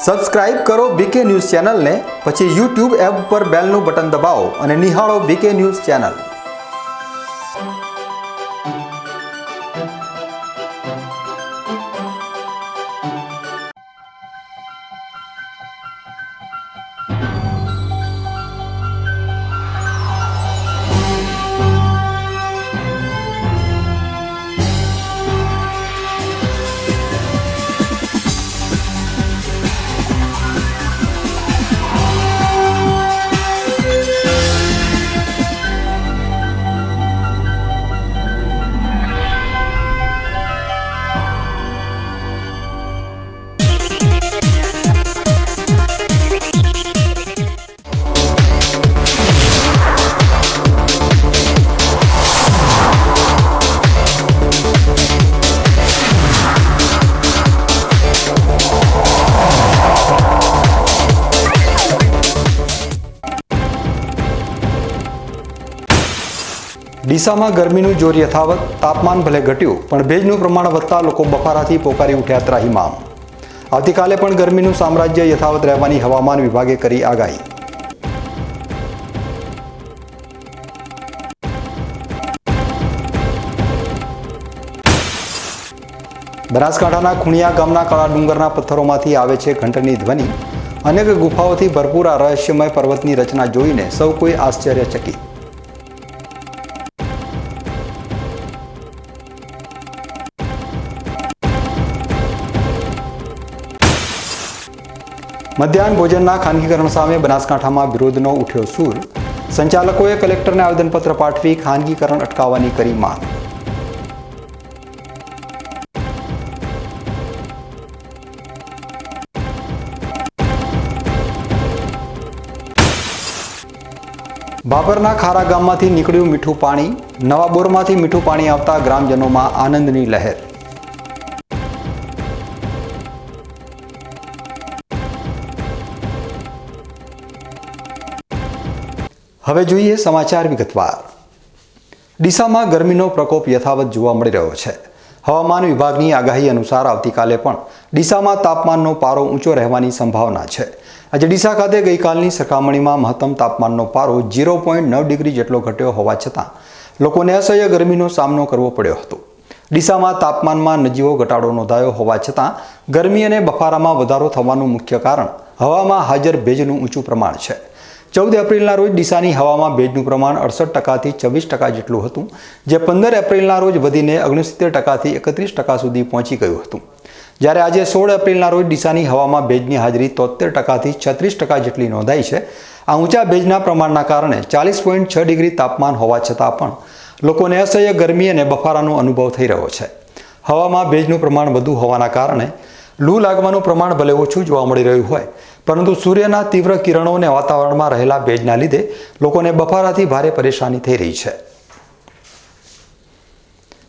Subscribe કરો બીકે news ચેનલને, પછી યુટ્યુબ એપ પર બેલનું બટન દબાવો અને નિહાળો બીકે ન્યૂઝ ચેનલ। ડીસામાં ગરમીનું જોર યથાવત, તાપમાન ભલે ઘટ્યું પણ ભેજનું પ્રમાણ વધતા લોકો બફારાથી પોકારી ઉઠ્યા ત્રાહિમામ। આવતીકાલે પણ ગરમીનું સામ્રાજ્ય યથાવત રહેવાની હવામાન વિભાગે કરી આગાહી। બનાસકાંઠાના ખુણિયા ગામના કાળા ડુંગરના પથ્થરોમાંથી આવે છે ઘંટની ધ્વનિ। અનેક ગુફાઓથી ભરપૂર આ રહસ્યમય પર્વતની રચના જોઈને સૌ કોઈ આશ્ચર્યચકિત। મધ્યાહન ભોજનના ખાનગીકરણ સામે બનાસકાંઠામાં વિરોધનો ઉઠ્યો સૂર। સંચાલકોએ કલેક્ટરને આવેદનપત્ર પાઠવી ખાનગીકરણ અટકાવવાની કરી માંગ। ભાભરના ખારા ગામમાંથી નીકળ્યું મીઠું પાણી। નવા બોરમાંથી મીઠું પાણી આવતા ગ્રામજનોમાં આનંદની લહેર। હવે જોઈએ સમાચાર વિગતવાર। ડીસામાં ગરમીનો પ્રકોપ યથાવત જોવા મળી રહ્યો છે। હવામાન વિભાગની આગાહી અનુસાર આવતીકાલે પણ ડીસામાં તાપમાનનો પારો ઊંચો રહેવાની સંભાવના છે। આજે ડીસા ખાતે ગઈકાલની સરખામણીમાં મહત્તમ તાપમાનનો પારો 0.9 ડિગ્રી જેટલો ઘટ્યો હોવા છતાં લોકોને અસહ્ય ગરમીનો સામનો કરવો પડ્યો હતો। ડીસામાં તાપમાનમાં નજીવો ઘટાડો નોંધાયો હોવા છતાં ગરમી અને બફારામાં વધારો થવાનું મુખ્ય કારણ હવામાં હાજર ભેજનું ઊંચું પ્રમાણ છે। 14 એપ્રિલના રોજ ડીસાની હવામાં ભેજનું પ્રમાણ 68%થી 24% જેટલું હતું, જે 15 એપ્રિલના રોજ વધીને 69%થી 31% સુધી પહોંચી ગયું હતું। જ્યારે આજે 16 એપ્રિલના રોજ ડીસાની હવામાં ભેજની હાજરી 73%થી 36% જેટલી નોંધાઈ છે। આ ઊંચા ભેજના પ્રમાણના કારણે 40.6 ડિગ્રી તાપમાન હોવા છતાં પણ લોકોને અસહ્ય ગરમી અને બફારાનો અનુભવ થઈ રહ્યો છે। હવામાં ભેજનું પ્રમાણ વધુ હોવાના કારણે લૂ લાગવાનું પ્રમાણ ભલે ઓછું જોવા મળી રહ્યું હોય, પરંતુ સૂર્યના તીવ્ર કિરણો અને વાતાવરણમાં રહેલા ભેજના લીધે લોકોને બફારાથી ભારે પરેશાની થઈ રહી છે।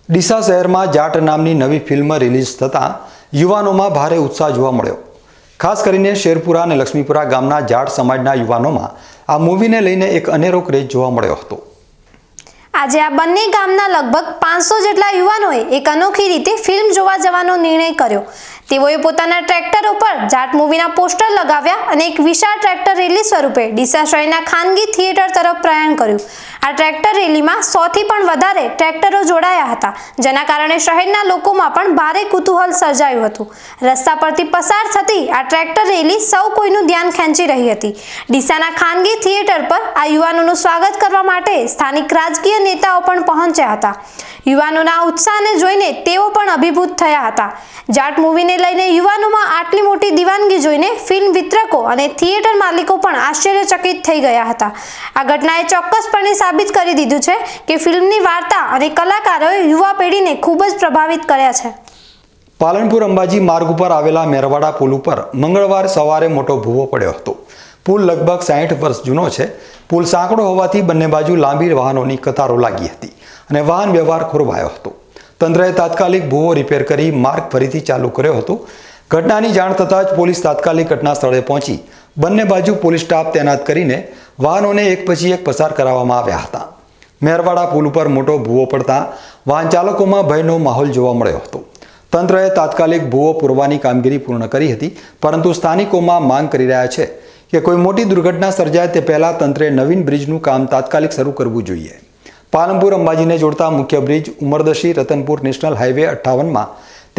ડીસા શહેરમાં જાટ નામની નવી ફિલ્મ રિલીઝ થતાં યુવાનોમાં ભારે ઉત્સાહ જોવા મળ્યો। ખાસ કરીને શેરપુરા અને લક્ષ્મીપુરા ગામના જાટ સમાજના યુવાનોમાં આ મૂવીને લઈને એક અનેરો ક્રેઝ જોવા મળ્યો હતો। આજે આ બંને ગામના લગભગ 500 જેટલા યુવાનોએ એક અનોખી રીતે ફિલ્મ જોવા જવાનો નિર્ણય કર્યો। તેઓએ પોતાના ટ્રેક્ટરો પર જાટ મૂવીના પોસ્ટર લગાવ્યા અને એક વિશાળ ટ્રેક્ટર રેલી સ્વરૂપે ડીસા શહેરના ખાનગી થિયેટર તરફ પ્રયાણ કર્યું। આ ટ્રેક્ટર રેલીમાં 100 થી પણ વધારે ટ્રેક્ટરો જોડાયા હતા, જેના કારણે શહેરના લોકોમાં પણ ભારે કુતૂહલ સર્જાયું હતું। રસ્તા પરથી પસાર થતી આ ટ્રેક્ટર રેલી સૌ કોઈનું ધ્યાન ખેંચી રહી હતી। ડીસાના ખાનગી થિયેટર પર આ યુવાનોનું સ્વાગત કરવા માટે સ્થાનિક રાજકીય નેતાઓ પણ પહોંચ્યા હતા। યુવાનોના ઉત્સાહને જોઈને તેઓ પણ અભિભૂત થયા હતા। જાટ મૂવીને લઈને યુવાનોમાં આટલી મોટી દીવાનગી જોઈને ફિલ્મ વિતરકો અને થિયેટર માલિકો પણ આશ્ચર્યચકિત થઈ ગયા હતા। આ ઘટનાએ ચોક્કસપણે સાબિત કરી દીધું છે કે ફિલ્મની વાર્તા અને કલાકારોએ યુવા પેઢીને ખૂબ જ પ્રભાવિત કર્યા છે। પાલનપુર અંબાજી માર્ગ ઉપર આવેલા મેરવાડા પુલ ઉપર મંગળવાર સવારે મોટો ભૂવો પડ્યો હતો। પુલ લગભગ 60 વર્ષ જૂનો છે। પુલ સાંકડો હોવાથી બંને બાજુ લાંબી વાહનોની કતારો લાગી હતી અને વાહન વ્યવહાર ખોરવાયો હતો। તંત્રએ તાત્કાલિક ભૂવો રિપેર કરી માર્ગ ફરીથી ચાલુ કર્યો હતો। ઘટનાની જાણ થતાં જ પોલીસ તાત્કાલિક ઘટના સ્થળે પહોંચી બંને બાજુ પોલીસ સ્ટાફ તૈનાત કરીને વાહનોને એક પછી એક પસાર કરાવવામાં આવ્યા હતા। મેરવાડા પુલ ઉપર મોટો ભૂવો પડતા વાહન ચાલકોમાં ભયનો માહોલ જોવા મળ્યો હતો। તંત્રએ તાત્કાલિક ભૂવો પૂરવાની કામગીરી પૂર્ણ કરી હતી, પરંતુ સ્થાનિકોમાં માંગ કરી રહ્યા છે કે કોઈ મોટી દુર્ઘટના સર્જાય તે પહેલાં તંત્રે નવીન બ્રિજનું કામ તાત્કાલિક શરૂ કરવું જોઈએ. પાલનપુર અંબાજીને જોડતા મુખ્ય બ્રિજ ઉમરદશી રતનપુર નેશનલ હાઈવે 58માં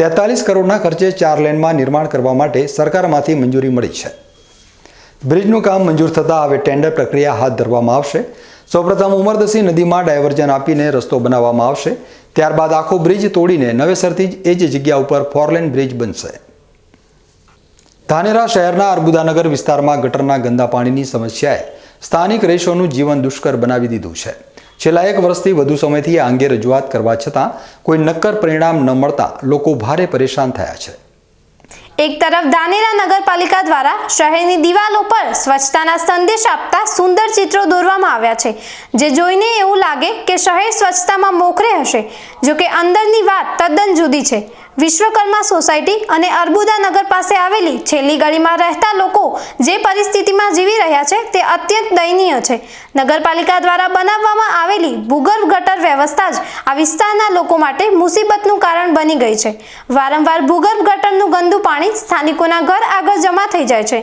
43 કરોડના ખર્ચે 4 લેનમાં નિર્માણ કરવા માટે સરકારમાંથી મંજૂરી મળી છે. બ્રિજનું કામ મંજૂર થતાં હવે ટેન્ડર પ્રક્રિયા હાથ ધરવામાં આવશે. સૌપ્રથમ ઉમરદશી નદીમાં ડાયવર્ઝન આપીને રસ્તો બનાવવામાં આવશે. ત્યારબાદ આખો બ્રિજ તોડીને નવેસરથી એ જ જગ્યા ઉપર 4 લેન બ્રિજ બનશે. ધાનેરા શહેરના અર્બુદાનગર વિસ્તારમાં ગટરના ગંદા પાણીની સમસ્યાએ સ્થાનિક રહીશોનું જીવન દુષ્કર બનાવી દીધું છે. છેલ્લા 1 વર્ષથી વધુ સમયથી આ અંગે રજૂઆત કરવા છતાં કોઈ નક્કર પરિણામ ન મળતા લોકો ભારે પરેશાન થયા છે. એક તરફ ધાનેરા નગરપાલિકા દ્વારા શહેરની દિવાલો પર સ્વચ્છતાના સંદેશ આપતા સુંદર ચિત્રો દોરવામાં આવ્યા છે, જે જોઈને એવું લાગે કે શહેર સ્વચ્છતામાં મોખરે હશે. જો કે અંદરની વાત તદ્દન જુદી છે. વિશ્વકર્મા સોસાયટી અને અર્બુદા નગર પાસે આવેલી છેલ્લી ગલીમાં રહેતા લોકો જે પરિસ્થિતિમાં જીવી રહ્યા છે તે અત્યંત દયનીય છે. નગરપાલિકા દ્વારા બનાવવામાં આવેલી ભૂગર્ભ ગટર વ્યવસ્થા જ આ વિસ્તારના લોકો માટે મુસીબતનું કારણ બની ગઈ છે. વારંવાર ભૂગર્ભ ગટરનું ગંદુ પાણી સ્થાનિકોના ઘર આગળ જમા થઈ જાય છે,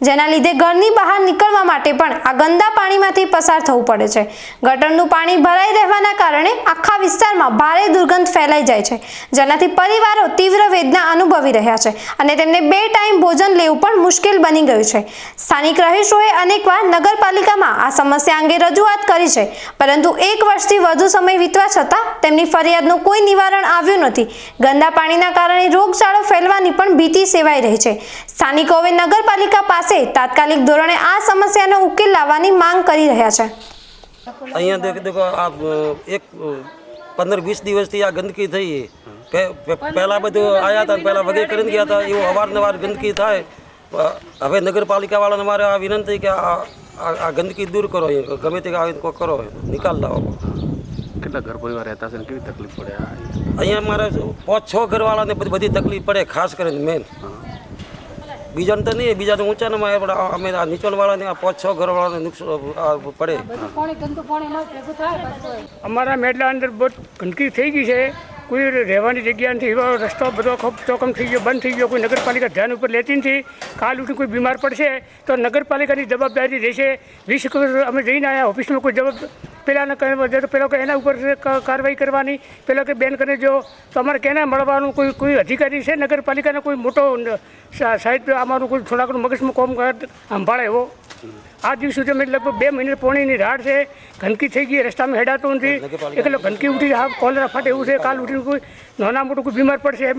જેના લીધે ઘરની બહાર નીકળવા માટે પણ આ ગંદા પાણીમાંથી પસાર થવું પડે છે. ગટરનું પાણી ભરાઈ રહેવાના કારણે આખા વિસ્તારમાં ભારે દુર્ગંધ ફેલાઈ જાય છે, જેનાથી પરિવારો તીવ્ર વેદના અનુભવી રહ્યા છે અને તેમને 2 ટાઈમ ભોજન લેવું પણ મુશ્કેલ બની ગયું છે. સ્થાનિક રહીશોએ અનેકવાર નગરપાલિકામાં આ સમસ્યા અંગે રજૂઆત કરી છે, પરંતુ 1 વર્ષથી વધુ સમય વીતવા છતાં તેમની ફરિયાદનું કોઈ નિવારણ આવ્યું નથી. ગંદા પાણીના કારણે રોગચાળો ફેલવાની પણ ભીતિ સેવાઈ રહી છે. સ્થાનિકો હવે નગરપાલિકા પાસે તાત્કાલિક ધોરણે આ સમસ્યાનો ઉકેલ લાવવાની માંગ કરી રહ્યા છે. અહીંયા દેખો આ 15-20 દિવસથી આ ગંદકી થઈ. પહેલાં બધું આવ્યા હતા, પહેલાં વગેરે કરીને ગયા હતા, એવું અવારનવાર ગંદકી થાય. હવે નગરપાલિકાવાળાને મારે આ વિનંતી કે આ ગંદકી દૂર કરો, ગમે તે આવીને કોઈ કરો, નિકાલ લાવો. કેટલા ઘર પરિવાર રહેતા છે ને કેવી તકલીફ પડે? અહીંયા મારે 5-6 ઘરવાળાને બધી તકલીફ પડે, ખાસ કરીને મેન. બીજાને તો નહીં, બીજાને ઊંચાનામાં પણ અમે આ નીચાણવાળાને આ 5-6 ઘરવાળાને નુકસાન પડે. અમારા મેડલા અંદર બહુ ગંદકી થઈ ગઈ છે. કોઈ રહેવાની જગ્યા નથી. એવો રસ્તો બધો ચોકમ થઈ ગયો, બંધ થઈ ગયો. કોઈ નગરપાલિકા ધ્યાન ઉપર લેતી નથી. કાલ ઉઠી કોઈ બીમાર પડશે તો નગરપાલિકાની જવાબદારી રહેશે. 20 કરોડ અમે જઈને આવ્યા ઓફિસમાં, કોઈ જવાબ પેલાને કહે તો પેલો એના ઉપર કાર્યવાહી કરવાની, પેલો કે બેન કરે જો તો અમારે કેને મળવાનું? કોઈ અધિકારી છે નગરપાલિકાનો કોઈ મોટો સાહેબ અમારું કોઈ થોડાકનું મગજમાં કોમ સંભાળે એવો? આ દિવસ સુધી અમે લગભગ 2 મહિને પોણીની રાડ છે. ગંદકી થઈ ગઈ, રસ્તામાં હેડાતું નથી. એટલે ગંદકી ઉઠી હા કોલરા ફાટે એવું છે. કાલ ઉઠીને કોઈ નાના મોટું કોઈ બીમાર પડશે,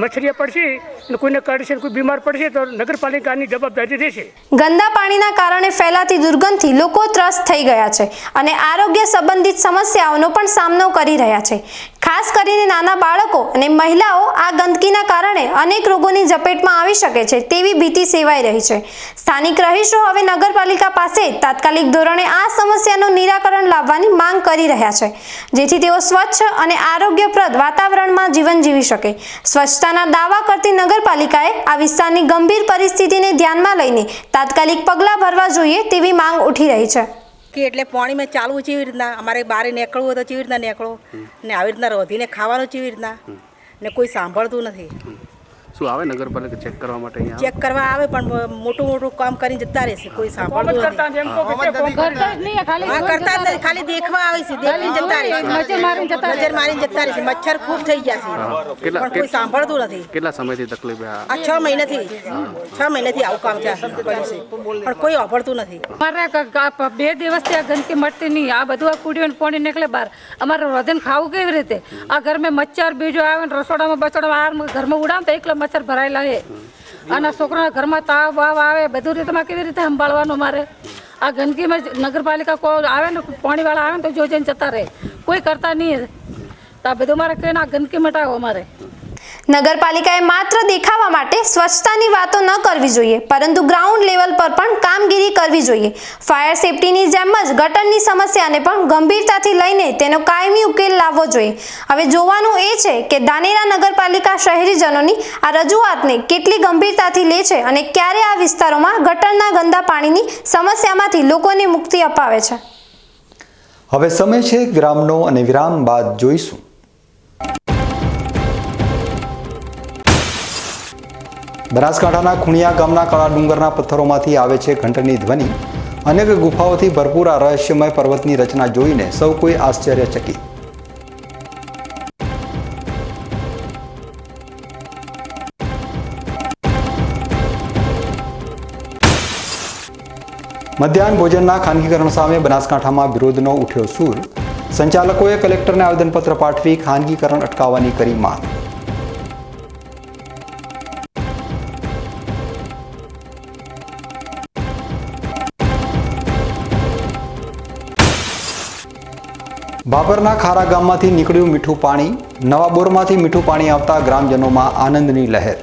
મચ્છરિયા પડશે અને કોઈને કરશે, કોઈ બીમાર પડશે તો નગરપાલિકાની જવાબદારી રહેશે. ગંદા પાણીના કારણે ફેલાતી દુર્ગંધથી લોકો ત્રસ્ત થઈ ગયા છે અને આરોગ્ય સંબંધિત સમસ્યાઓનો પણ સામનો કરી રહ્યા છે. ખાસ કરીને નાના બાળકો અને મહિલાઓ આ ગંદકીના કારણે અનેક રોગોની ઝપેટમાં આવી શકે છે તેવી ભીતિ સેવાઈ રહી છે. સ્થાનિક રહીશો હવે નગરપાલિકા પાસે તાત્કાલિક ધોરણે આ સમસ્યાનું નિરાકરણ લાવવાની માંગ કરી રહ્યા છે, જેથી તેઓ સ્વચ્છ અને આરોગ્યપ્રદ વાતાવરણમાં જીવન જીવી શકે. સ્વચ્છતાના દાવા કરતી નગરપાલિકાએ આ વિસ્તારની ગંભીર પરિસ્થિતિને ધ્યાનમાં લઈને તાત્કાલિક પગલાં ભરવા જોઈએ તેવી માંગ ઉઠી રહી છે. કે એટલે પાણીમાં ચાલવું કેવી રીતના, અમારે બહાર નીકળવું હોય તો કેવી રીતના નીકળો, ને આવી રીતના રોધીને ખાવાનું કેવી રીતના, ને કોઈ સાંભળતું નથી. શું આવે નગરપાલિકા ચેક કરવા માટે? ચેક કરવા આવે પણ મોટું કામ કરીને જતા રહેશે, કોઈ સાંભળતું નથી. કરતા જ નથી, ખાલી દેખવા આવે છે, દેખીને જતા રહેશે, નજર મારીને જતા રહેશે. મચ્છર ખૂબ થઈ ગયા છે પણ કોઈ સાંભળતું નથી. કેટલા સમયથી તકલીફ? આ 6 મહિનાથી આવું કામ છે પણ કોઈ સાંભળતું નથી. અમારે 2 દિવસથી આ ગંદકી મળતી નહીં. આ બધું આ કુડીઓ પાણી નીકળે બહાર. અમારે રોધીને ખાવું કેવી રીતે? આ ઘરમાં મચ્છર બીજો આવે ને રસોડામાં બસોડામાં ઘરમાં ઉડાવતા એકલા મચ્છર ભરાયેલા છે. અને છોકરાના ઘરમાં તાવ વાવ આવે, બધું રીતમાં કેવી રીતે સંભાળવાનું? મારે આ ગંદકીમાં નગરપાલિકા કોઈ આવે ને પાણીવાળા આવે ને તો જોઈને જતા રહે, કોઈ કરતા નહીં. તો આ બધું મારે કહીને આ ગંદકી મટાવો. અમારે નગરપાલિકાએ માત્ર દેખાવા માટે સ્વચ્છતાની વાતો ન કરવી જોઈએ, પરંતુ ગ્રાઉન્ડ લેવલ પર પણ કામગીરી કરવી જોઈએ. ફાયર સેફટીની જેમ જ ગટરની સમસ્યાને પણ ગંભીરતાથી લઈને તેનો કાયમી ઉકેલ લાવવો જોઈએ. હવે જોવાનું એ છે કે ધાનેરા નગરપાલિકા શહેરીજનોની આ રજૂઆતને કેટલી ગંભીરતાથી લે છે અને ક્યારે આ વિસ્તારોમાં ગટરના ગંદા પાણીની સમસ્યામાંથી લોકોને મુક્તિ અપાવે છે. હવે સમય છે વિરામનો અને વિરામ બાદ જોઈશું બનાસકાંઠાના ખૂણિયા ગામના કાળા ડુંગરના પથ્થરોમાંથી આવે છે ઘંટની ધ્વનિ. અનેક ગુફાઓથી ભરપૂર આ રહસ્યમય પર્વતની રચના જોઈને સૌ કોઈ આશ્ચર્યચકિત. મધ્યાહન ભોજનના ખાનગીકરણ સામે બનાસકાંઠામાં વિરોધનો ઉઠ્યો સૂર. સંચાલકોએ કલેક્ટરને આવેદનપત્ર પાઠવી ખાનગીકરણ અટકાવવાની કરી માંગ. ભાભરના ખારા ગામમાંથી નીકળ્યું મીઠું પાણી. નવા બોરમાંથી મીઠું પાણી આવતા ગ્રામજનોમાં આનંદની લહેર.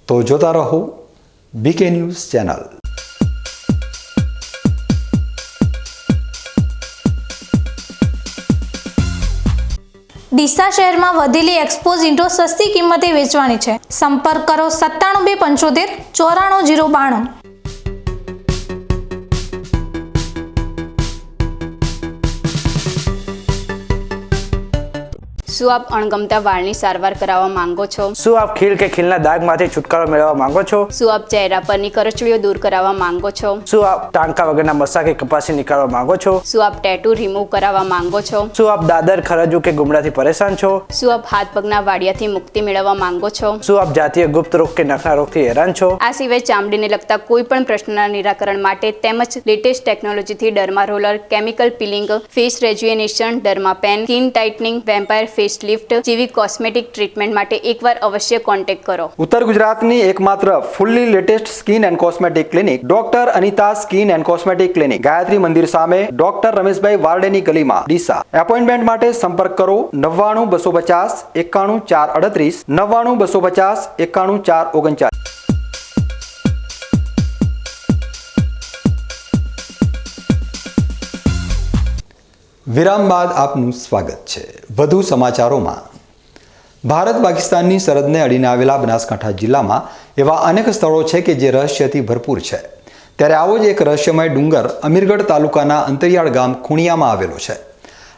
તો જોતા રહો બીકે ન્યૂઝ ચેનલ. ડીસા શહેરમાં વધેલી એક્સપોઝ ઈંટો સસ્તી કિંમતે વેચવાની છે. સંપર્ક કરો 97 275 94 092. શું આપ અણગમતા વાળની સારવાર કરાવવા માંગો છો? શું આપ ખીલ કે ખીલના દાગમાંથી છુટકારો મેળવવા માંગો છો? શું આપ ચહેરા પરની કરચલીઓ દૂર કરાવવા માંગો છો? શું આપ ટાંકા વગરના મસા કે કપાસી નીકાળવા માંગો છો? શું આપ ટેટુ રિમૂવ કરાવવા માંગો છો? શું આપ દાદર ખરજુ કે ગુમડાથી પરેશાન છો? શું આપ હાથ પગના વાડિયાથી મુક્તિ મેળવવા માંગો છો? શું આપ જાતીય ગુપ્ત રોગ કે નખના રોગથી હેરાન છો? આ સિવાય ચામડીને લગતા કોઈ પણ પ્રશ્નના નિરાકરણ માટે તેમજ લેટેસ્ટ ટેકનોલોજીથી derma roller, chemical peeling, face rejuvenation, derma pen, skin tightening, vampire face lift જેવી કોસ્મેટિક ટ્રીટમેન્ટ માટે એકવાર અવશ્ય કોન્ટેક્ટ કરો. ઉત્તર ગુજરાતની એકમાત્ર fully latest skin and cosmetic clinic doctor Anita skin and cosmetic clinic, Gayatri Mandir સામે, ડોક્ટર રમેશભાઈ વારડેની ગલીમાં, ડીસા. એપોઇન્ટમેન્ટ માટે સંપર્ક કરો 99 250 91 438, 99 250 91 439. વિરામ બાદ આપનું સ્વાગત છે. વધુ સમાચારોમાં. ભારત પાકિસ્તાનની સરહદને અડીને આવેલા બનાસકાંઠા જિલ્લામાં એવા અનેક સ્થળો છે કે જે રહસ્યથી ભરપૂર છે. ત્યારે આવો જ એક રહસ્યમય ડુંગર અમીરગઢ તાલુકાના અંતરિયાળ ગામ ખૂણિયામાં આવેલો છે.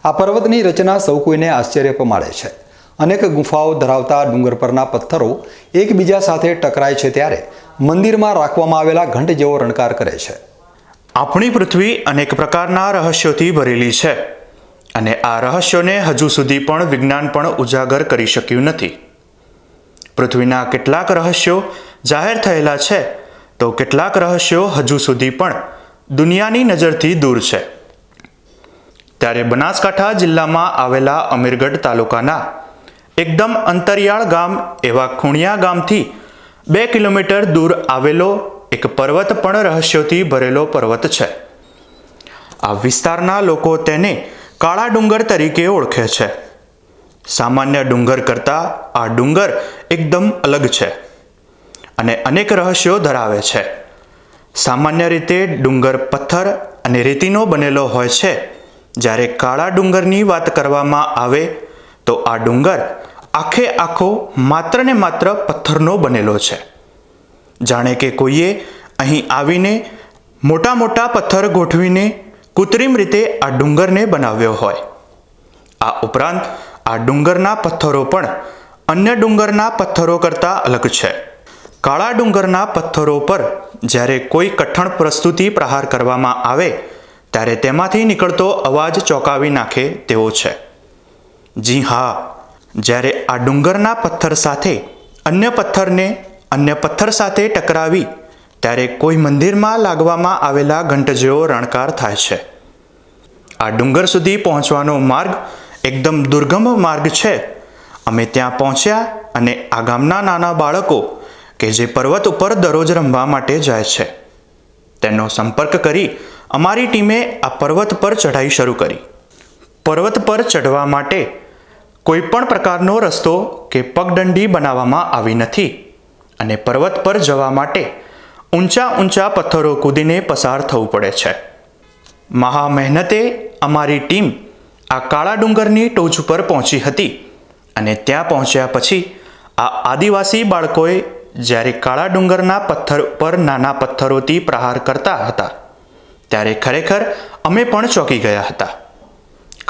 આ પર્વતની રચના સૌ કોઈને આશ્ચર્ય પમાડે છે. અનેક ગુફાઓ ધરાવતા ડુંગર પરના પથ્થરો એકબીજા સાથે ટકરાય છે ત્યારે મંદિરમાં રાખવામાં આવેલા ઘંટ જેવો રણકાર કરે છે. આપણી પૃથ્વી અનેક પ્રકારના રહસ્યોથી ભરેલી છે અને આ રહસ્યોને હજુ સુધી પણ વિજ્ઞાન પણ ઉજાગર કરી શક્યું નથી. પૃથ્વીના કેટલાક રહસ્યો જાહેર થયેલા છે તો કેટલાક રહસ્યો હજુ સુધી પણ દુનિયાની નજરથી દૂર છે. ત્યારે બનાસકાંઠા જિલ્લામાં આવેલા અમીરગઢ તાલુકાના એકદમ અંતરિયાળ ગામ એવા ખૂણિયા ગામથી 2 કિલોમીટર દૂર આવેલો એક પર્વત પણ રહસ્યોથી ભરેલો પર્વત છે. આ વિસ્તારના લોકો તેને કાળા ડુંગર તરીકે ઓળખે છે. સામાન્ય ડુંગર કરતાં આ ડુંગર એકદમ અલગ છે અને અનેક રહસ્યો ધરાવે છે. સામાન્ય રીતે ડુંગર પથ્થર અને રેતીનો બનેલો હોય છે, જ્યારે કાળા ડુંગરની વાત કરવામાં આવે તો આ ડુંગર આખે આખો માત્ર ને માત્ર પથ્થરનો બનેલો છે. જાણે કે કોઈએ અહીં આવીને મોટા મોટા પથ્થર ગોઠવીને કૃત્રિમ રીતે આ ડુંગરને બનાવ્યો હોય. આ ઉપરાંત આ ડુંગરના પથ્થરો પણ અન્ય ડુંગરના પથ્થરો કરતાં અલગ છે. કાળા ડુંગરના પથ્થરો પર જ્યારે કોઈ કઠણ પ્રસ્તુતિ પ્રહાર કરવામાં આવે ત્યારે તેમાંથી નીકળતો અવાજ ચોંકાવી નાખે તેવો છે. જી હા, જ્યારે આ ડુંગરના પથ્થર સાથે અન્ય પથ્થરને અન્ય પથ્થર સાથે ટકરાવી ત્યારે કોઈ મંદિરમાં લાગવામાં આવેલા ઘંટ જેવો રણકાર થાય છે. આ ડુંગર સુધી પહોંચવાનો માર્ગ એકદમ દુર્ગમ માર્ગ છે. અમે ત્યાં પહોંચ્યા અને આ ગામના નાના બાળકો કે જે પર્વત ઉપર દરરોજ રમવા માટે જાય છે તેનો સંપર્ક કરી અમારી ટીમે આ પર્વત પર ચઢાઈ શરૂ કરી. પર્વત પર ચઢવા માટે કોઈ પણ પ્રકારનો રસ્તો કે પગદંડી બનાવવામાં આવી નથી અને પર્વત પર જવા માટે ઊંચા ઊંચા પથ્થરો કૂદીને પસાર થવું પડે છે. મહા મહેનતે અમારી ટીમ આ કાળા ડુંગરની ટોચ પર પહોંચી હતી અને ત્યાં પહોંચ્યા પછી આ આદિવાસી બાળકોએ જ્યારે કાળા ડુંગરના પથ્થર પર નાના પથ્થરોથી પ્રહાર કરતા હતા ત્યારે ખરેખર અમે પણ ચોંકી ગયા હતા.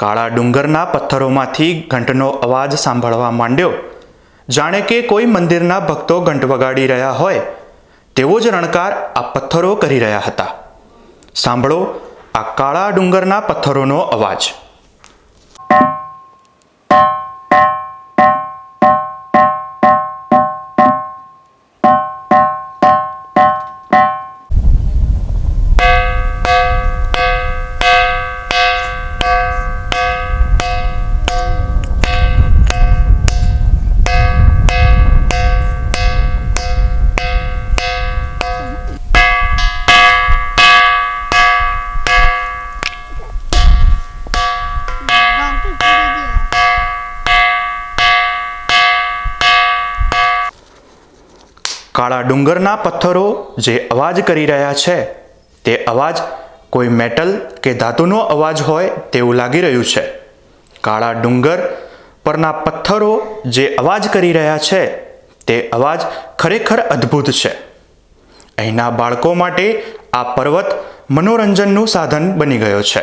કાળા ડુંગરના પથ્થરોમાંથી ઘંટનો અવાજ સાંભળવા માંડ્યો. જાણે કે કોઈ મંદિરના ભક્તો ઘંટ વગાડી રહ્યા હોય તેવો જ રણકાર આ પથ્થરો કરી રહ્યા હતા. સાંભળો આ કાળા ડુંગરના પથ્થરોનો અવાજ. કાળા ડુંગરના પથ્થરો જે અવાજ કરી રહ્યા છે તે અવાજ કોઈ મેટલ કે ધાતુનો અવાજ હોય તેવું લાગી રહ્યું છે. કાળા ડુંગર પરના પથ્થરો જે અવાજ કરી રહ્યા છે તે અવાજ ખરેખર અદ્ભુત છે. અહીંના બાળકો માટે આ પર્વત મનોરંજનનું સાધન બની ગયો છે.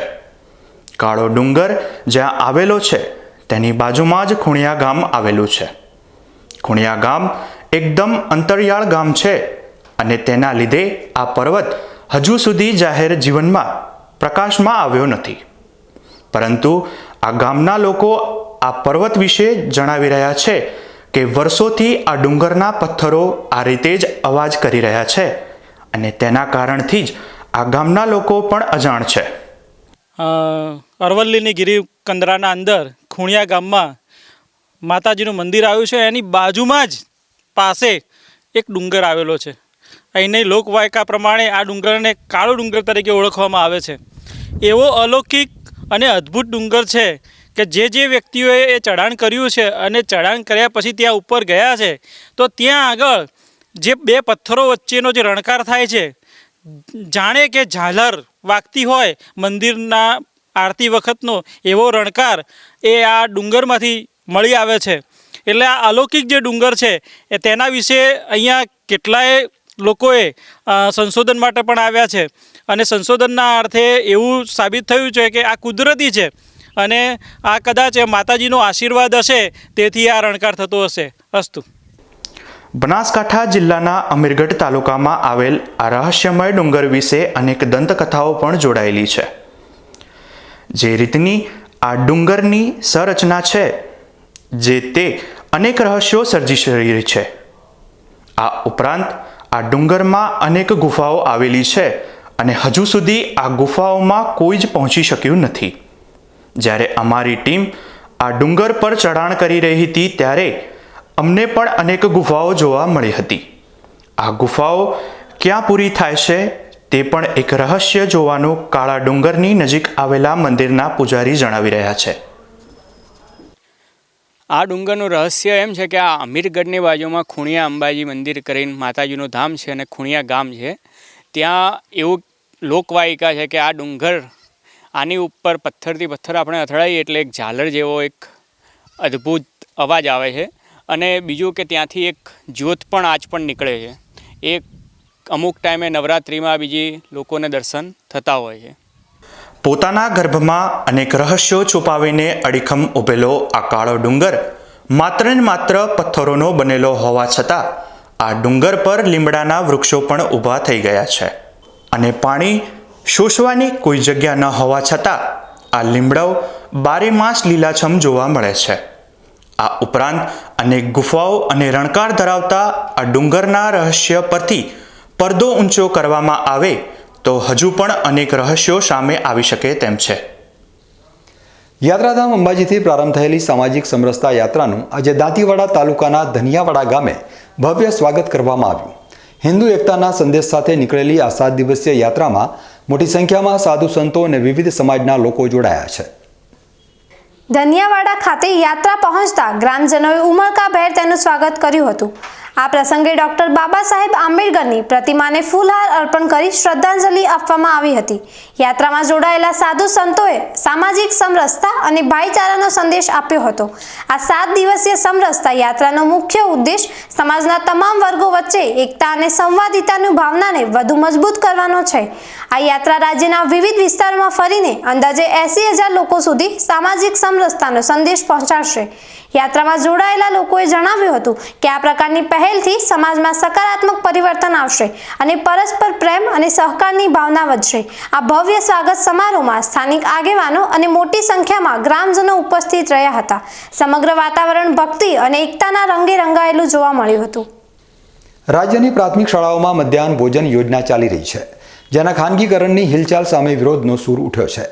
કાળો ડુંગર જ્યાં આવેલો છે તેની બાજુમાં જ ખુણિયા ગામ આવેલું છે. ખુણિયા ગામ એકદમ અંતરિયાળ ગામ છે અને તેના લીધે આ પર્વત હજુ સુધી જાહેર જીવનમાં પ્રકાશમાં આવ્યો નથી. પરંતુ આ ગામના લોકો આ પર્વત વિશે જણાવી રહ્યા છે કે વર્ષોથી આ ડુંગરના પથ્થરો આ રીતે જ અવાજ કરી રહ્યા છે અને તેના કારણથી જ આ ગામના લોકો પણ અજાણ છે. અરવલ્લીની ગિરી કંદરાના અંદર ખુણિયા ગામમાં માતાજીનું મંદિર આવ્યું છે. એની બાજુમાં જ પાસે એક ડુંગર આવેલો છે. અહીંની લોકવાયકા પ્રમાણે આ ડુંગરને કાળો ડુંગર તરીકે ઓળખવામાં આવે છે. એવો અલૌકિક અને અદ્ભુત ડુંગર છે કે જે વ્યક્તિઓએ એ ચઢાણ કર્યું છે અને ચઢાણ કર્યા પછી ત્યાં ઉપર ગયા છે તો ત્યાં આગળ જે બે પથ્થરો વચ્ચેનો જે રણકાર થાય છે, જાણે કે ઝાલર વાગતી હોય મંદિરના આરતી વખતનો એવો રણકાર એ આ ડુંગરમાંથી મળી આવે છે. એટલે આ અલૌકિક જે ડુંગર છે એ તેના વિશે અહીંયા કેટલાય લોકોએ સંશોધન માટે પણ આવ્યા છે અને સંશોધનના અર્થે એવું સાબિત થયું છે કે આ કુદરતી છે અને આ કદાચ માતાજીનો આશીર્વાદ હશે તેથી આ રણકાર થતો હશે. અસ્તુ. બનાસકાંઠા જિલ્લાના અમીરગઢ તાલુકામાં આવેલ આ રહસ્યમય ડુંગર વિશે અનેક દંતકથાઓ પણ જોડાયેલી છે. જે રીતની આ ડુંગરની સંરચના છે જે તે અનેક રહસ્યો સર્જી રહી છે. આ ઉપરાંત આ ડુંગરમાં અનેક ગુફાઓ આવેલી છે અને હજુ સુધી આ ગુફાઓમાં કોઈ જ પહોંચી શક્યું નથી. જ્યારે અમારી ટીમ આ ડુંગર પર ચઢાણ કરી રહી હતી ત્યારે અમને પણ અનેક ગુફાઓ જોવા મળી હતી. આ ગુફાઓ ક્યાં પૂરી થાય છે તે પણ એક રહસ્ય જોવાનું કાળા ડુંગરની નજીક આવેલા મંદિરના પૂજારી જણાવી રહ્યા છે. આ ડુંગરનું રહસ્ય એમ છે કે આ અમીરગઢની બાજુમાં ખુણિયા અંબાજી મંદિર કરીને માતાજીનું ધામ છે અને ખુણિયા ગામ છે. ત્યાં એવું લોકવાયકા છે કે આ ડુંગર આની ઉપર પથ્થરથી પથ્થર આપણે અથડાઈએ એટલે એક ઝાલર જેવો એક અદ્ભુત અવાજ આવે છે. અને બીજું કે ત્યાંથી એક જ્યોત પણ આજ પણ નીકળે છે. એ અમુક ટાઈમે નવરાત્રિમાં બીજી લોકોને દર્શન થતા હોય છે. પોતાના ગર્ભમાં અનેક રહસ્યો છુપાવીને અડીખમ ઊભેલો આ કાળો ડુંગર માત્ર ને માત્ર પથ્થરોનો બનેલો હોવા છતાં આ ડુંગર પર લીમડાના વૃક્ષો પણ ઊભા થઈ ગયા છે અને પાણી શોષવાની કોઈ જગ્યા ન હોવા છતાં આ લીમડાઓ બારેમાસ લીલાછમ જોવા મળે છે. આ ઉપરાંત અનેક ગુફાઓ અને રણકાર ધરાવતા આ ડુંગરના રહસ્ય પરથી પડદો ઊંચો કરવામાં આવે તો હજુ પણ અનેક રહસ્યો સામે આવી શકે તેમ છે. યાત્રાધામ અંબાજીથી પ્રારંભ થયેલી સામાજિક સમરસતા યાત્રાનું આજે દાંતીવાડા તાલુકાના ધનિયાવાડા ગામે ભવ્ય સ્વાગત કરવામાં આવ્યું. હિન્દુ એકતાના સંદેશ સાથે નીકળેલી આ 7 દિવસીય યાત્રામાં મોટી સંખ્યામાં સાધુ સંતો અને વિવિધ સમાજના લોકો જોડાયા છે. ધનિયાવાડા ખાતે યાત્રા પહોંચતા ગ્રામજનોએ ઉમળકાભેર તેનું સ્વાગત કર્યું હતું. આ પ્રસંગે ડોક્ટર બાબા સાહેબ આંબેડકરની પ્રતિમાને ફૂલહાર અર્પણ કરી શ્રદ્ધાંજલિ આપવામાં આવી હતી. યાત્રામાં જોડાયેલા સાધુ સંતોએ સામાજિક સમરસતા અને ભાઈચારાનો સંદેશ આપ્યો હતો. આ 7 દિવસીય સમરસતા યાત્રાનો મુખ્ય ઉદ્દેશ સમાજના તમામ વર્ગો વચ્ચે એકતા અને સંવાદિતાની ભાવનાને વધુ મજબૂત કરવાનો છે. આ યાત્રા રાજ્યના વિવિધ વિસ્તારોમાં ફરીને અંદાજે 80,000 લોકો સુધી સામાજિક સમરસતાનો સંદેશ પહોંચાડશે. યાત્રામાં જોડાયેલા લોકોએ જણાવ્યું હતું કે આ પ્રકારની પહેલથી સમાજમાં સકારાત્મક પરિવર્તન આવશે અને પરસ્પર પ્રેમ અને સહકારની ભાવના વધશે. આ ભવ્ય સ્વાગત સમારોહમાં સ્થાનિક આગેવાનો અને મોટી સંખ્યામાં ગ્રામજનો ઉપસ્થિત રહ્યા હતા. સમગ્ર વાતાવરણ ભક્તિ અને એકતાના રંગે રંગાયેલું જોવા મળ્યું હતું. રાજ્યની પ્રાથમિક શાળાઓમાં મધ્યાહન ભોજન યોજના ચાલી રહી છે, જેના ખાનગીકરણની હિલચાલ સામે વિરોધનો સૂર ઉઠ્યો છે.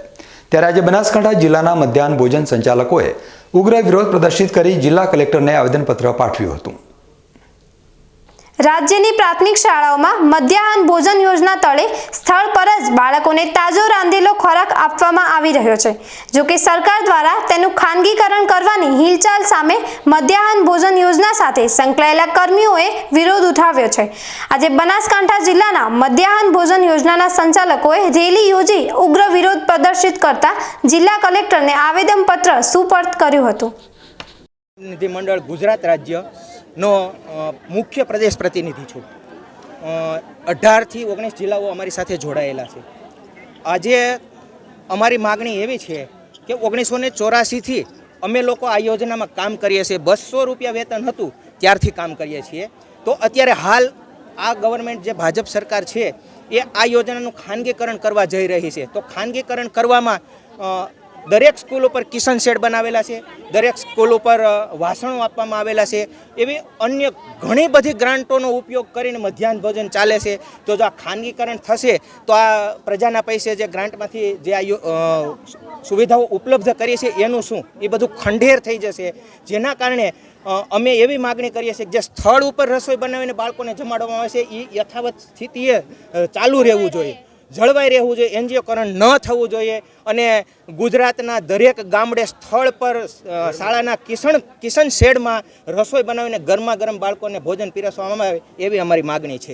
ત્યારે આજે બનાસકાંઠા જિલ્લાના મધ્યાહન ભોજન સંચાલકોએ ઉગ્ર વિરોધ પ્રદર્શિત કરી જિલ્લા કલેક્ટરને આવેદનપત્ર પાઠવ્યું હતું. રાજ્યની પ્રાથમિક શાળાઓમાં મધ્યાહન ભોજન યોજના તળે સ્થળ પર જ બાળકોને તાજો રાંધેલો ખોરાક આપવામાં આવી રહ્યો છે. જો કે સરકાર દ્વારા તેનું ખાનગીકરણ કરવાની હિલચાલ સામે મધ્યાહન ભોજન યોજના સાથે સંકળાયેલા કર્મીઓએ વિરોધ ઉઠાવ્યો છે. આજે બનાસકાંઠા જિલ્લાના મધ્યાહન ભોજન યોજનાના સંચાલકોએ રેલી યોજી ઉગ્ર વિરોધ પ્રદર્શિત કરતા જિલ્લા કલેક્ટરને આવેદનપત્ર સુપરત કર્યું હતું. પ્રતિનિધિમંડળ ગુજરાત રાજ્યનો મુખ્ય પ્રદેશ પ્રતિનિધિ છું. 18થી 19 જિલ્લાઓ અમારી સાથે જોડાયેલા છે. આજે અમારી માગણી એવી છે કે 1984થી અમે લોકો આ યોજનામાં કામ કરીએ છીએ. 200 રૂપિયા વેતન હતું ત્યારથી કામ કરીએ છીએ. તો અત્યારે હાલ આ ગવર્મેન્ટ જે ભાજપ સરકાર છે એ આ યોજનાનું ખાનગીકરણ કરવા જઈ રહી છે. તો ખાનગીકરણ કરવામાં દરેક સ્કૂલ ઉપર કિચન શેડ બનાવેલા છે, દરેક સ્કૂલ ઉપર વાસણો આપવામાં આવેલા છે. એવી અન્ય ઘણી બધી ગ્રાન્ટોનો ઉપયોગ કરીને મધ્યાહન ભોજન ચાલે છે. તો જો આ ખાનગીકરણ થશે તો આ પ્રજાના પૈસે જે ગ્રાન્ટમાંથી જે આ સુવિધાઓ ઉપલબ્ધ કરીએ છીએ એનું શું, એ બધું ખંડેર થઈ જશે. જેના કારણે અમે એવી માગણી કરીએ છીએ કે જે સ્થળ ઉપર રસોઈ બનાવીને બાળકોને જમાડવામાં આવે છે એ યથાવત સ્થિતિએ ચાલુ રહેવું જોઈએ, જળવાઈ રહેવું જોઈએ, એનજીઓકરણ ન થવું જોઈએ. અને ગુજરાતના દરેક ગામડે સ્થળ પર શાળાના કિચન શેડમાં રસોઈ બનાવીને ગરમા ગરમ બાળકોને ભોજન પીરસવામાં આવે એવી અમારી માગણી છે.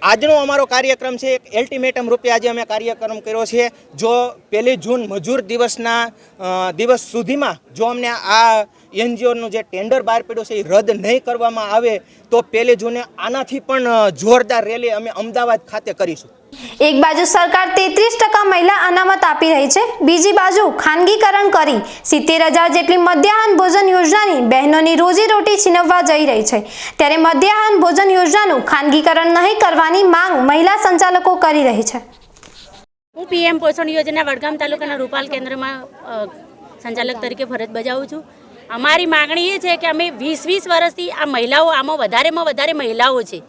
આજનો અમારો કાર્યક્રમ છે એક અલ્ટિમેટમ રૂપે આજે અમે કાર્યક્રમ કર્યો છે. જો 1 જૂન મજૂર દિવસના દિવસ સુધીમાં જો અમને આ એનજીઓનું જે ટેન્ડર બહાર પડ્યું છે એ રદ નહીં કરવામાં આવે તો 1 જૂને આનાથી પણ જોરદાર રેલી અમે અમદાવાદ ખાતે કરીશું. એક બાજુ સરકાર 33% મહિલા અનામત આપી રહી છે, બીજી બાજુ ખાનગીકરણ કરી 70,000 જેટલી મધ્યાહન ભોજન યોજનાની બહેનોની રોજીરોટી છીનવવા જઈ રહી છે. ત્યારે મધ્યાહન ભોજન યોજનાનું ખાનગીકરણ નહીં કરવાની માંગ મહિલા સંચાલકો કરી રહી છે. હું પીએમ પોષણ યોજના વડગામ તાલુકાના રૂપાલ કેન્દ્રમાં સંચાલક તરીકે ફરજ બજાવું છું. અમારી માગણી એ છે કે અમે 20 વર્ષથી આ મહિલાઓ, આમાં વધારેમાં વધારે મહિલાઓ છે,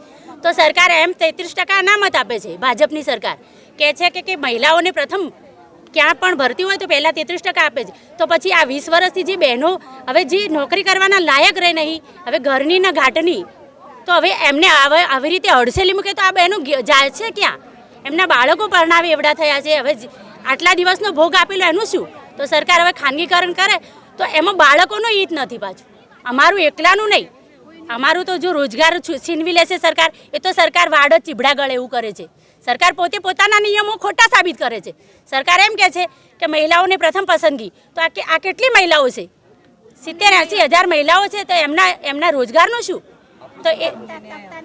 તો સરકાર એમ 33% અનામત આપે છે. ભાજપની સરકાર કહે છે કે મહિલાઓને પ્રથમ ક્યાં પણ ભરતી હોય તો પહેલાં 33% આપે છે. તો પછી આ 20 વર્ષથી જે બહેનો હવે જે નોકરી કરવાના લાયક રહે નહીં, હવે ઘરની ને ઘાટની, તો હવે એમને આવી રીતે હડસેલી મૂકે તો આ બહેનો જાય છે ક્યાં? એમના બાળકો પરણાવે એવડા થયા છે. હવે આટલા દિવસનો ભોગ આપેલો એનું શું? તો સરકાર હવે ખાનગીકરણ કરે તો એમાં બાળકોનો હિત નથી. પાછું અમારું એકલાનું નહીં, અમારું તો જો રોજગાર છીનવી લેશે સરકાર, એ તો સરકાર વાડ જ ચીબડા ગળે એવું કરે છે. સરકાર પોતે પોતાના નિયમો ખોટા સાબિત કરે છે. સરકાર એમ કહે છે કે મહિલાઓને પ્રથમ પસંદગી, તો આ કેટલી મહિલાઓ છે? 70-80 હજાર મહિલાઓ છે, તો એમના રોજગારનું શું? તો એ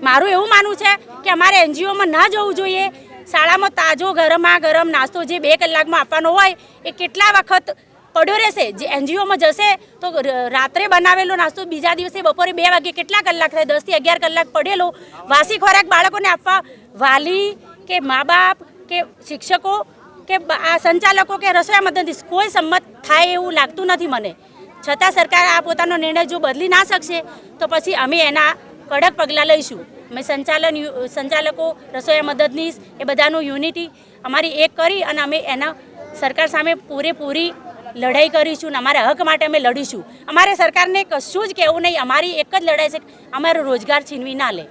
મારું એવું માનવું છે કે અમારે એનજીઓમાં ના જવું જોઈએ. શાળામાં તાજો ગરમ નાસ્તો જે 2 કલાકમાં આપવાનો હોય એ કેટલા વખત પડ્યો રહેશે. જે એનજીઓમાં જશે તો રાત્રે બનાવેલો નાસ્તો બીજા દિવસે બપોરે 2 વાગે કેટલા કલાક થાય? 10 થી 11 કલાક પડેલો વાસી ખોરાક બાળકોને આપવા વાલી કે મા બાપ કે શિક્ષકો કે આ સંચાલકો કે રસોઈયા મદદનીશ કોઈ સંમત થાય એવું લાગતું નથી મને. છતાં સરકાર આ પોતાનો નિર્ણય જો બદલી ના શકશે તો પછી અમે એના કડક પગલાં લઈશું. અમે સંચાલકો, રસોઈયા મદદનીશ એ બધાનું યુનિટી અમારી એક કરી અને અમે એના સરકાર સામે પૂરેપૂરી લડાઈ કરીશું. અમારા હક માટે અમે લડીશું. અમારે સરકારને કશું જ કહેવું નહીં. અમારી એક જ લડાઈ છે કે અમારો રોજગાર છીનવી ના લે.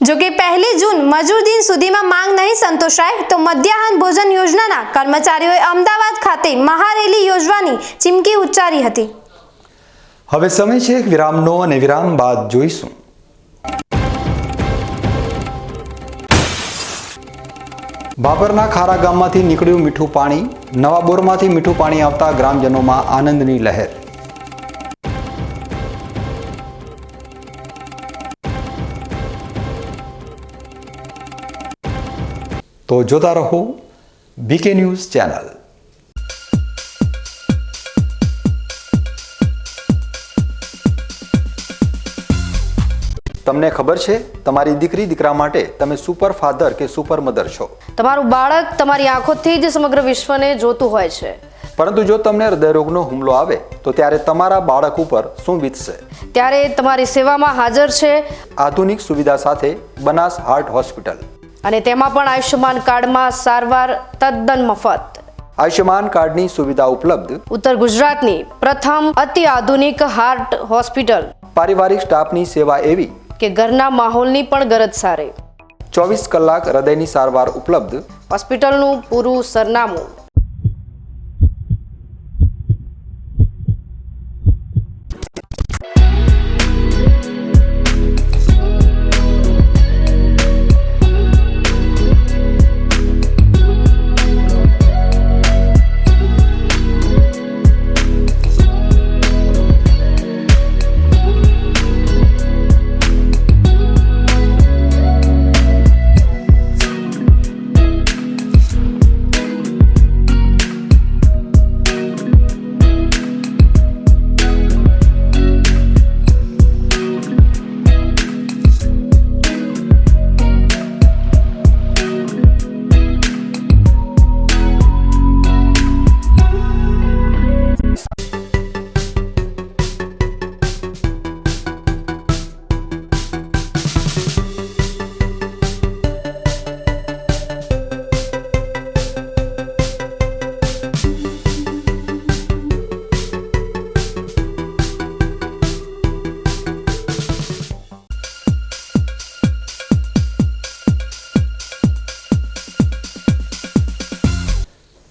જો કે 1 જૂન મજૂર દિન સુધીમાં માંગ નહીં સંતોષાય તો મધ્યાહન ભોજન યોજનાના કર્મચારીઓએ અમદાવાદ ખાતે મહારેલી યોજવાની ચીમકી ઉચ્ચારી હતી. હવે સમય છે એક વિરામનો અને વિરામ બાદ જોઈશું. બાબરના ખારા ગામમાંથી નીકળ્યું મીઠું પાણી, નવા બોરમાંથી મીઠું પાણી આવતા ગ્રામજનોમાં આનંદની લહેર. તો જોતા રહો BK ન્યૂઝ ચેનલ. તમને ખબર છે તમારી દીકરી દીકરા માટે તમે સુપર ફાધર કે સુપર મધર છો. તમારું બાળક તમારી આંખોથી જ સમગ્ર વિશ્વને જોતું હોય છે. પરંતુ જો તમને હૃદયરોગનો હુમલો આવે તો ત્યારે તમારા બાળક ઉપર શું વીતશે? ત્યારે તમારી સેવામાં હાજર છે આધુનિક સુવિધા સાથે બનાસ હાર્ટ હોસ્પિટલ, અને તેમાં પણ આયુષ્યમાન કાર્ડમાં સારવાર તદ્દન મફત. આયુષ્યમાન કાર્ડની સુવિધા ઉપલબ્ધ ઉત્તર ગુજરાતની પ્રથમ અતિ આધુનિક હાર્ટ હોસ્પિટલ. પારિવારિક સ્ટાફની સેવા એવી કે ઘરના માહોલની પણ ગરજ સારે. 24 કલાક હૃદયની સારવાર ઉપલબ્ધ. હોસ્પિટલનું પૂરું સરનામું.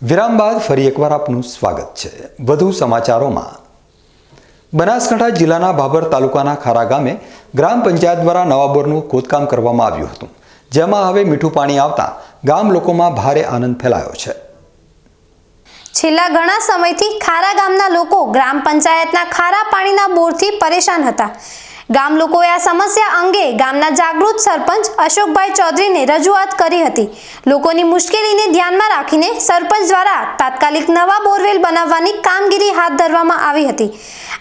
વિરામ બાદ ફરી એકવાર આપનું સ્વાગત છે. વધુ સમાચારોમાં. બનાસકાંઠા જિલ્લાના ભાભર તાલુકાના ખારા ગામે ગ્રામ પંચાયત દ્વારા નવા બોરનું ખોદકામ કરવામાં આવ્યું હતું, જેમાં હવે મીઠું પાણી આવતા ગામ લોકોમાં ભારે આનંદ ફેલાયો છે. છેલ્લા ઘણા સમયથી ખારા ગામના લોકો ગ્રામ પંચાયતના ખારા પાણીના બોરથી પરેશાન હતા. ગામ લોકોએ આ સમસ્યા અંગે ગામના જાગૃત સરપંચ અશોકભાઈ ચૌધરીને રજૂઆત કરી હતી. લોકોની મુશ્કેલીને ધ્યાનમાં રાખીને સરપંચ દ્વારા તાત્કાલિક નવા બોરવેલ બનાવવાની કામગીરી હાથ ધરવામાં આવી હતી.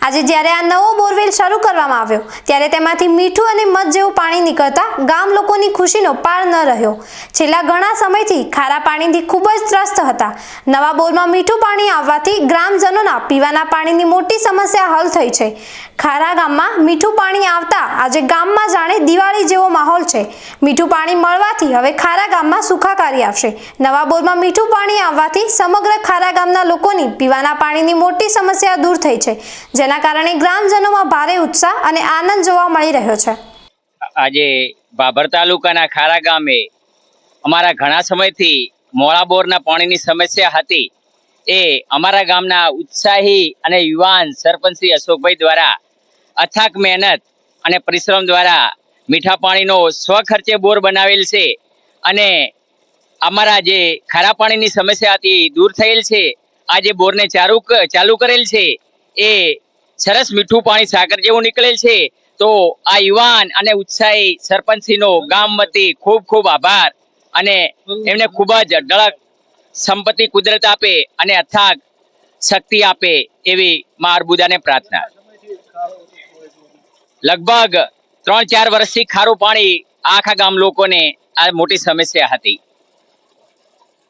આજે જ્યારે આ નવો બોરવેલ શરૂ કરવામાં આવ્યો ત્યારે તેમાંથી મીઠું અને મધ જેવું પાણી નીકળતા ગામ લોકોની ખુશીનો પાર ન રહ્યો. છેલ્લા ઘણા સમયથી ખારા પાણીથી ખૂબ જ ત્રસ્ત હતા. નવા બોરમાં મીઠું પાણી આવવાથી ગ્રામજનોના પીવાના પાણીની મોટી સમસ્યા હલ થઈ છે. ખારા ગામમાં મીઠું પાણી આવતા આજે ગામમાં જાણે દિવાળી જેવો માહોલ છે. મીઠું પાણી મળવાથી હવે ખારા ગામમાં સુખાકારી આવશે. નવા બોરમાં મીઠું પાણી આવવાથી સમગ્ર ખારા ગામના લોકોની પીવાના પાણીની મોટી સમસ્યા દૂર થઈ છે, જેના કારણે ગ્રામજનોમાં ભારે ઉત્સાહ અને આનંદ જોવા મળી રહ્યો છે. આજે ભાભર તાલુકાના ખારા ગામે અમારા ઘણા સમયથી મોળા બોરના પાણીની સમસ્યા હતી. એ અમારા ગામના ઉત્સાહી અને યુવાન સરપંચ શ્રી અશોકભાઈ દ્વારા અથાક મહેનત અને પરિશ્રમ દ્વારા મીઠા પાણીનો સ્વખર્ચે બોર બનાવેલ છે, અને અમારા જે ખારા પાણીની સમસ્યા હતી દૂર થયેલ છે. આ જે બોરને ચાલુ કરેલ છે એ સરસ મીઠું પાણી સાગર જેવું નીકળેલ છે. તો આ યુવાન અને ઉત્સાહી સરપંચશ્રીનો ગામ વતી ખૂબ ખૂબ આભાર, અને એમને ખૂબ જ અઢળક સંપત્તિ કુદરત આપે અને અથાગ શક્તિ આપે એવી મા અર્બુદાને પ્રાર્થના. લગભગ 3-4 વર્ષથી ખારું પાણી આખા ગામ લોકોને આ મોટી સમસ્યા હતી.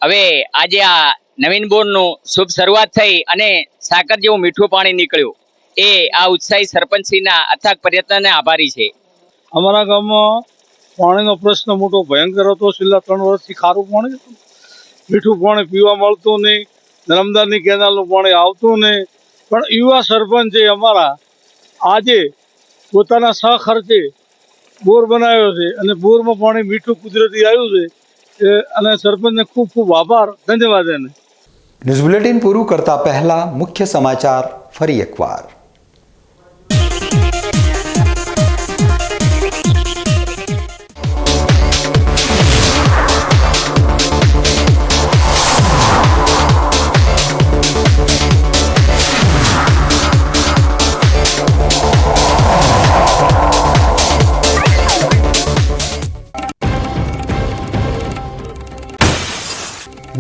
હવે આજે આ નવીન બોરનું શુભ શરૂઆત થઈ અને સાકર જેવું મીઠું પાણી નીકળ્યું. એ આ ઉત્સાહી સરપંચશ્રીના અથાગ પ્રયત્નને આભારી છે. અમારા ગામમાં પાણીનો પ્રશ્ન મોટો ભયંકર હતો. છેલ્લા 3 વર્ષથી ખારું પાણી હતું, મીઠું પાણી પીવા મળતું નહીં, નર્મદાની કેનાલનું પાણી આવતું નહીં. પણ યુવા સરપંચે અમારા આજે પોતાના સહખર્ચે બોર બનાવ્યો છે, અને બોરમાં પાણી મીઠું કુદરતી આવ્યું છે, અને સરપંચને ખૂબ ખૂબ આભાર, ધન્યવાદ એને. ન્યૂઝ બુલેટિન પૂરું કરતા પહેલા મુખ્ય સમાચાર ફરી એકવાર.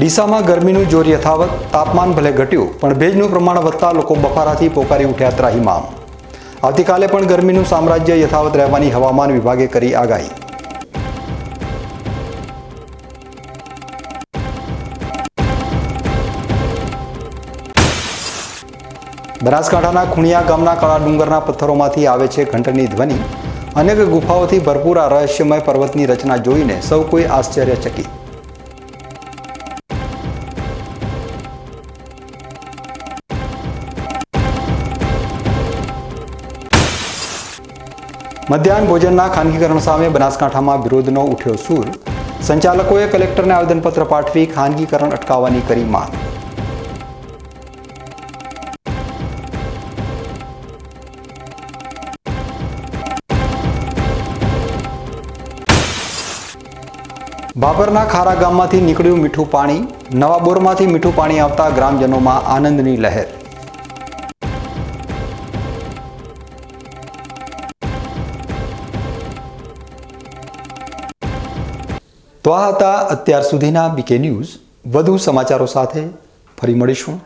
ડીસામાં ગરમીનું જોર યથાવત, તાપમાન ભલે ઘટ્યું પણ ભેજનું પ્રમાણ વધતા લોકો બફારાથી પોકારી ઉઠ્યા ત્રાહિમામ. આવતીકાલે પણ ગરમીનું સામ્રાજ્ય યથાવત રહેવાની હવામાન વિભાગે કરી આગાહી. બનાસકાંઠાના ખૂણિયા ગામના કાળા ડુંગરના પથ્થરોમાંથી આવે છે ઘંટની ધ્વનિ. અનેક ગુફાઓથી ભરપૂર આ રહસ્યમય પર્વતની રચના જોઈને સૌ કોઈ આશ્ચર્યચકિત. મધ્યાહન ભોજનના ખાનગીકરણ સામે બનાસકાંઠામાં વિરોધનો ઉઠ્યો સૂર. સંચાલકોએ કલેક્ટરને આવેદનપત્ર પાઠવી ખાનગીકરણ અટકાવવાની કરી માંગ. બાબરના ખારા ગામમાંથી નીકળ્યું મીઠું પાણી. નવા બોરમાંથી મીઠું પાણી આવતા ગ્રામજનોમાં આનંદની લહેર. તો આ હતા અત્યાર સુધીના બીકે ન્યૂઝ. વધુ સમાચારો સાથે ફરી મળીશું.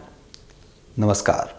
નમસ્કાર.